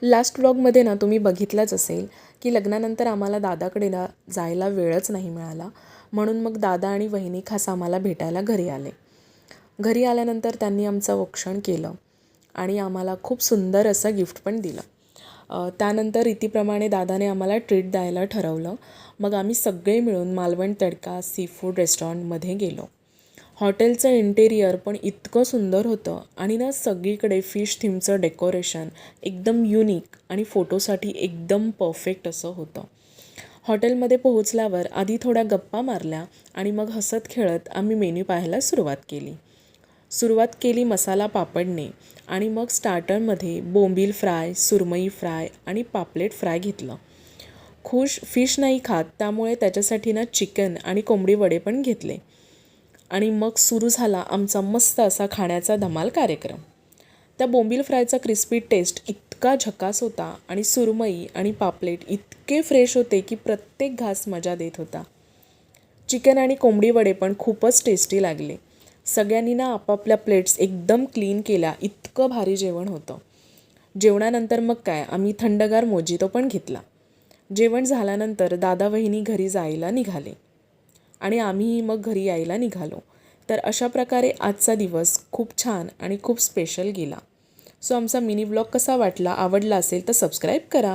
Last व्लॉगमध्ये ना तुम्ही बघितलंच असेल की लग्नानंतर आम्हाला दादाकडे जायला वेळच नाही मिळाला. म्हणून मग दादा आणि वहिनी खास आम्हाला भेटायला घरी आले. घरी आल्यानंतर त्यांनी आमचं औक्षण केलं आणि आम्हाला खूप सुंदर असं गिफ्ट पण दिलं. त्यानंतर रीतीप्रमाणे दादाने आम्हाला ट्रीट द्यायला ठरवलं. मग आम्ही सगळे मिळून मालवण तडका सी फूड रेस्टॉरंटमध्ये गेलो. हॉटेलचं इंटेरियर पण इतकं सुंदर होतं आणि ना सगळीकडे फिश थीमचं डेकोरेशन एकदम युनिक आणि फोटोसाठी एकदम परफेक्ट असं होतं. हॉटेलमध्ये पोहोचल्यावर आधी थोड्या गप्पा मारल्या आणि मग हसत खेळत आम्ही मेन्यू पाहायला सुरुवात केली मसाला पापडने आणि मग स्टार्टरमध्ये बोंबील फ्राय, सुरमई फ्राय आणि पापलेट फ्राय घेतलं. खुश फिश नाही खात त्यामुळे त्याच्यासाठी ना चिकन आणि कोंबडी वडे पण घेतले. आणि मग सुरू झाला आमचा मस्त असा खाण्याचा धमाल कार्यक्रम. त्या बोंबील फ्रायचा क्रिस्पी टेस्ट इतका झकास होता आणि सुरमई आणि पापलेट इतके फ्रेश होते की प्रत्येक घास मजा देत होता. चिकन आणि कोंबडी वडे पण खूपच टेस्टी लागले. सगळ्यांनी ना आपापल्या प्लेट्स एकदम क्लीन केल्या. इतकं भारी जेवण होतं. जेवणानंतर मग काय आम्ही थंडगार मोजितो पण घेतला. जेवण झाल्यानंतर दादा वहिनी घरी जायला निघाले आणि आम्हीही मग घरी यायला निघालो. तर अशा प्रकारे आजचा दिवस खूप छान आणि खूप स्पेशल गेला. सो आमचा मिनी ब्लॉग कसा वाटला, आवडला असेल तर सबस्क्राईब करा.